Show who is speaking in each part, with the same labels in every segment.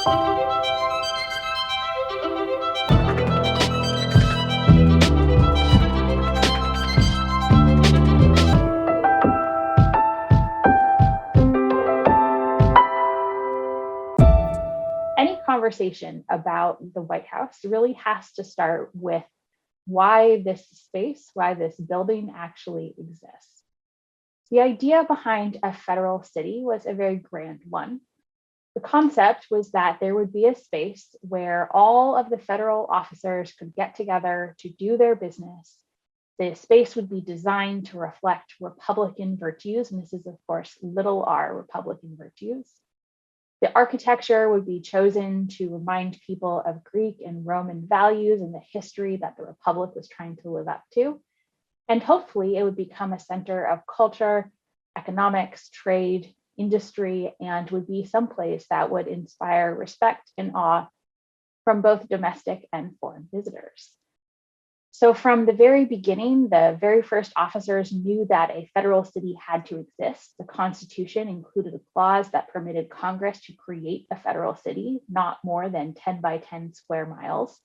Speaker 1: Any conversation about the White House really has to start with why this space, why this building actually exists. The idea behind a federal city was a very grand one. The concept was that there would be a space where all of the federal officers could get together to do their business. The space would be designed to reflect Republican virtues, and this is, of course, little r Republican virtues. The architecture would be chosen to remind people of Greek and Roman values and the history that the Republic was trying to live up to. And hopefully, it would become a center of culture, economics, trade, industry, and would be someplace that would inspire respect and awe from both domestic and foreign visitors. So from the very beginning, the very first officers knew that a federal city had to exist. The Constitution included a clause that permitted Congress to create a federal city, not more than 10 by 10 square miles.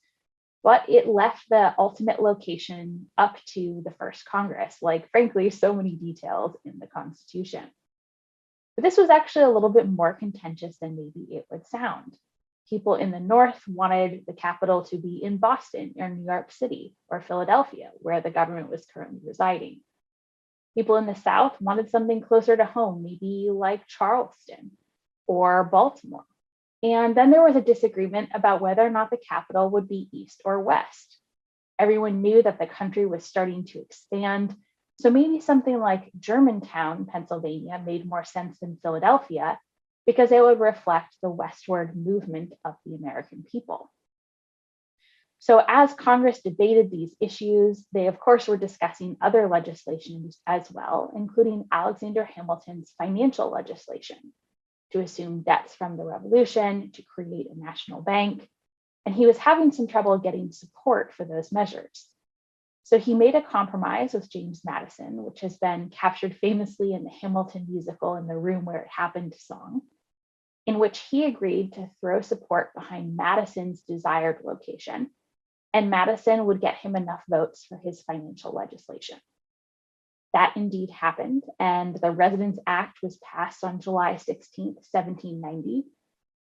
Speaker 1: But it left the ultimate location up to the first Congress, like, frankly, so many details in the Constitution. But this was actually a little bit more contentious than maybe it would sound. People in the North wanted the capital to be in Boston or New York City or Philadelphia, where the government was currently residing. People in the South wanted something closer to home, maybe like Charleston or Baltimore. And then there was a disagreement about whether or not the capital would be East or West. Everyone knew that the country was starting to expand, so maybe something like Germantown, Pennsylvania, made more sense than Philadelphia, because it would reflect the westward movement of the American people. So as Congress debated these issues, they of course were discussing other legislations as well, including Alexander Hamilton's financial legislation to assume debts from the Revolution, to create a national bank, and he was having some trouble getting support for those measures. So he made a compromise with James Madison, which has been captured famously in the Hamilton musical In the Room Where It Happened song, in which he agreed to throw support behind Madison's desired location, and Madison would get him enough votes for his financial legislation. That indeed happened, and the Residence Act was passed on July 16, 1790,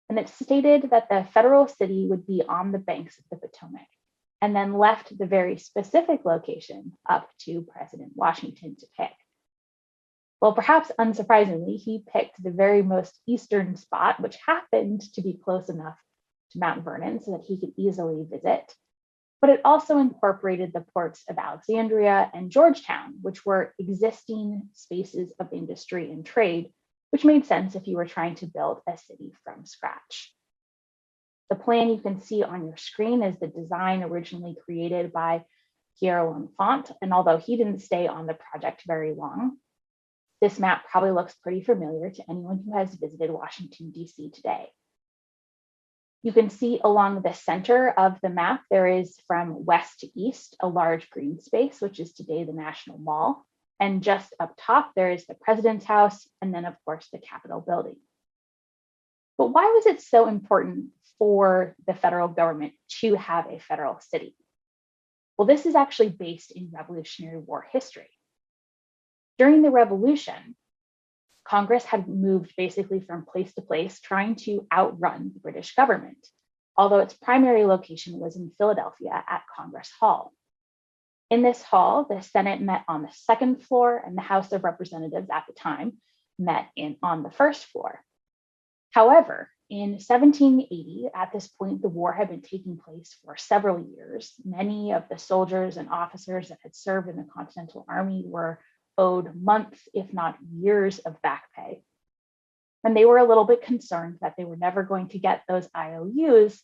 Speaker 1: and it stated that the federal city would be on the banks of the Potomac, and then left the very specific location up to President Washington to pick. Well, perhaps unsurprisingly, he picked the very most eastern spot, which happened to be close enough to Mount Vernon so that he could easily visit. But it also incorporated the ports of Alexandria and Georgetown, which were existing spaces of industry and trade, which made sense if you were trying to build a city from scratch. The plan you can see on your screen is the design originally created by Pierre L'Enfant, and although he didn't stay on the project very long, this map probably looks pretty familiar to anyone who has visited Washington, D.C. today. You can see along the center of the map, there is from west to east, a large green space, which is today the National Mall. And just up top, there is the President's House, and then of course, the Capitol building. But why was it so important for the federal government to have a federal city? Well, this is actually based in Revolutionary War history. During the Revolution, Congress had moved basically from place to place, trying to outrun the British government, although its primary location was in Philadelphia at Congress Hall. In this hall, the Senate met on the second floor, and the House of Representatives at the time met on the first floor. However, in 1780, at this point, the war had been taking place for several years. Many of the soldiers and officers that had served in the Continental Army were owed months, if not years, of back pay. And they were a little bit concerned that they were never going to get those IOUs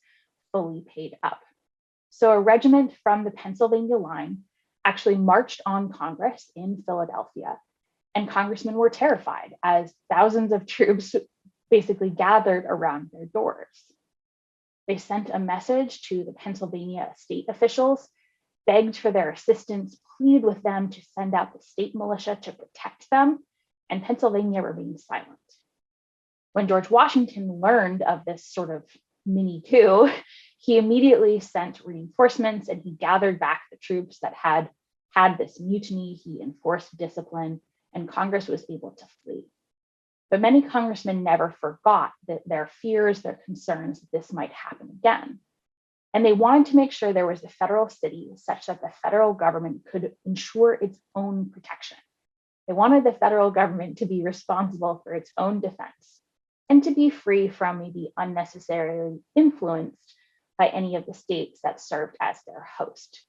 Speaker 1: fully paid up. So a regiment from the Pennsylvania line actually marched on Congress in Philadelphia, and congressmen were terrified as thousands of troops basically gathered around their doors. They sent a message to the Pennsylvania state officials, begged for their assistance, pleaded with them to send out the state militia to protect them, and Pennsylvania remained silent. When George Washington learned of this sort of mini coup, he immediately sent reinforcements and he gathered back the troops that had this mutiny. He enforced discipline, and Congress was able to flee. But many congressmen never forgot that their fears, their concerns that this might happen again. And they wanted to make sure there was a federal city such that the federal government could ensure its own protection. They wanted the federal government to be responsible for its own defense and to be free from maybe unnecessarily influenced by any of the states that served as their host.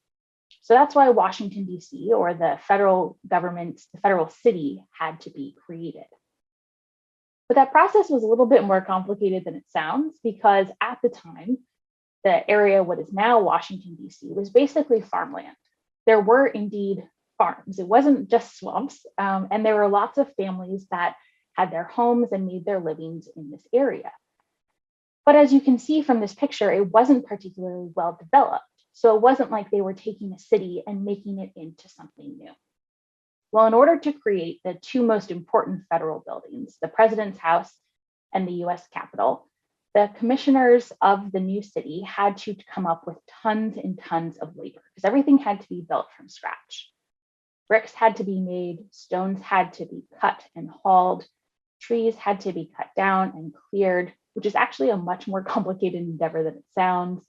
Speaker 1: So that's why Washington, D.C., or the federal government, the federal city, had to be created. But that process was a little bit more complicated than it sounds, because at the time, the area, what is now Washington, D.C., was basically farmland. There were indeed farms. It wasn't just swamps. And there were lots of families that had their homes and made their livings in this area. But as you can see from this picture, it wasn't particularly well developed. So it wasn't like they were taking a city and making it into something new. Well, in order to create the two most important federal buildings, the President's House and the US Capitol, the commissioners of the new city had to come up with tons and tons of labor because everything had to be built from scratch. Bricks had to be made, stones had to be cut and hauled, trees had to be cut down and cleared, which is actually a much more complicated endeavor than it sounds.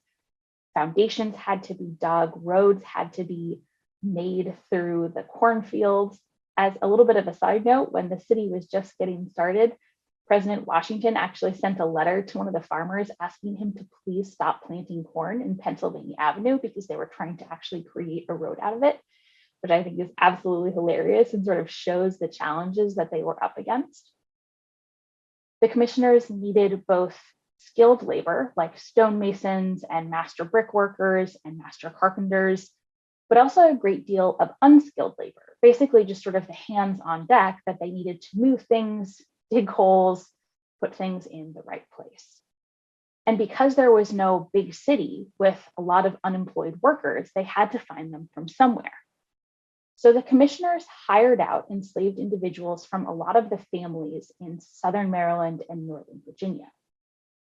Speaker 1: Foundations had to be dug, roads had to be made through the cornfields. As a little bit of a side note, when the city was just getting started, President Washington actually sent a letter to one of the farmers asking him to please stop planting corn in Pennsylvania Avenue because they were trying to actually create a road out of it, which I think is absolutely hilarious and sort of shows the challenges that they were up against. The commissioners needed both skilled labor, like stonemasons and master brickworkers and master carpenters, but also a great deal of unskilled labor, basically just sort of the hands on deck that they needed to move things, dig holes, put things in the right place. And because there was no big city with a lot of unemployed workers, they had to find them from somewhere. So the commissioners hired out enslaved individuals from a lot of the families in Southern Maryland and Northern Virginia.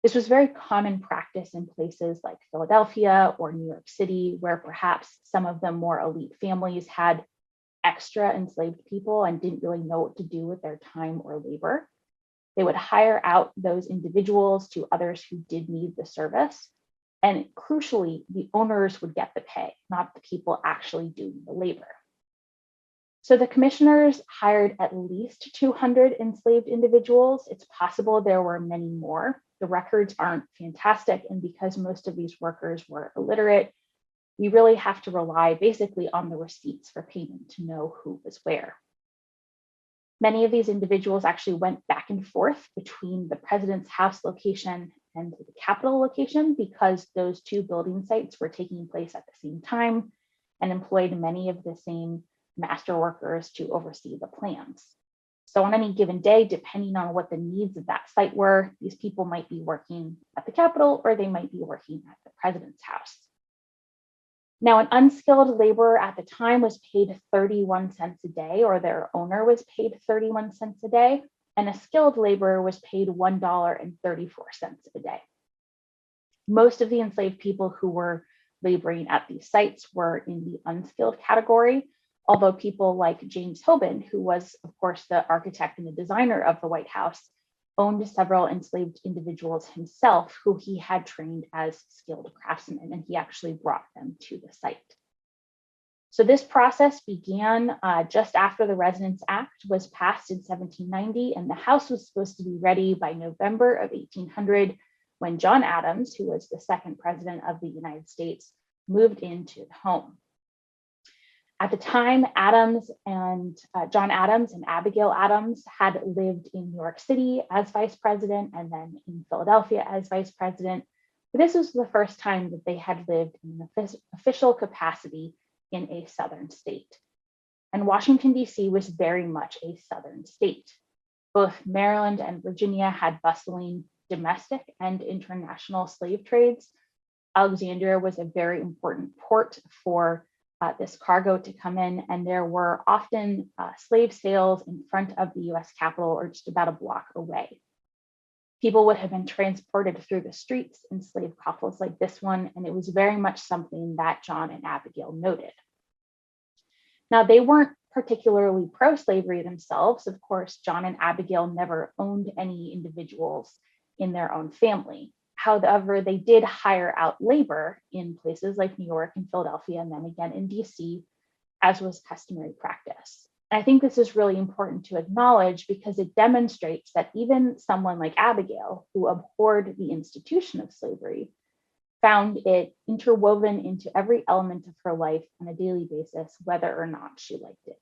Speaker 1: This was very common practice in places like Philadelphia or New York City, where perhaps some of the more elite families had extra enslaved people and didn't really know what to do with their time or labor. They would hire out those individuals to others who did need the service. And crucially, the owners would get the pay, not the people actually doing the labor. So the commissioners hired at least 200 enslaved individuals. It's possible there were many more. The records aren't fantastic, and because most of these workers were illiterate, we really have to rely basically on the receipts for payment to know who was where. Many of these individuals actually went back and forth between the President's House location and the Capitol location because those two building sites were taking place at the same time and employed many of the same master workers to oversee the plans. So on any given day, depending on what the needs of that site were, these people might be working at the Capitol or they might be working at the President's House. Now, an unskilled laborer at the time was paid 31 cents a day, or their owner was paid 31 cents a day, and a skilled laborer was paid $1.34 a day. Most of the enslaved people who were laboring at these sites were in the unskilled category, although people like James Hoban, who was, of course, the architect and the designer of the White House, owned several enslaved individuals himself who he had trained as skilled craftsmen, and he actually brought them to the site. So this process began just after the Residence Act was passed in 1790, and the house was supposed to be ready by November of 1800 when John Adams, who was the second president of the United States, moved into the home. At the time, John Adams and Abigail Adams had lived in New York City as vice president and then in Philadelphia as vice president. But this was the first time that they had lived in an official capacity in a Southern state. And Washington, D.C. was very much a Southern state. Both Maryland and Virginia had bustling domestic and international slave trades. Alexandria was a very important port for this cargo to come in, and there were often slave sales in front of the US Capitol or just about a block away. People would have been transported through the streets in slave coffles like this one, and it was very much something that John and Abigail noted. Now, they weren't particularly pro-slavery themselves. Of course, John and Abigail never owned any individuals in their own family. However, they did hire out labor in places like New York and Philadelphia, and then again in DC, as was customary practice. And I think this is really important to acknowledge because it demonstrates that even someone like Abigail, who abhorred the institution of slavery, found it interwoven into every element of her life on a daily basis, whether or not she liked it.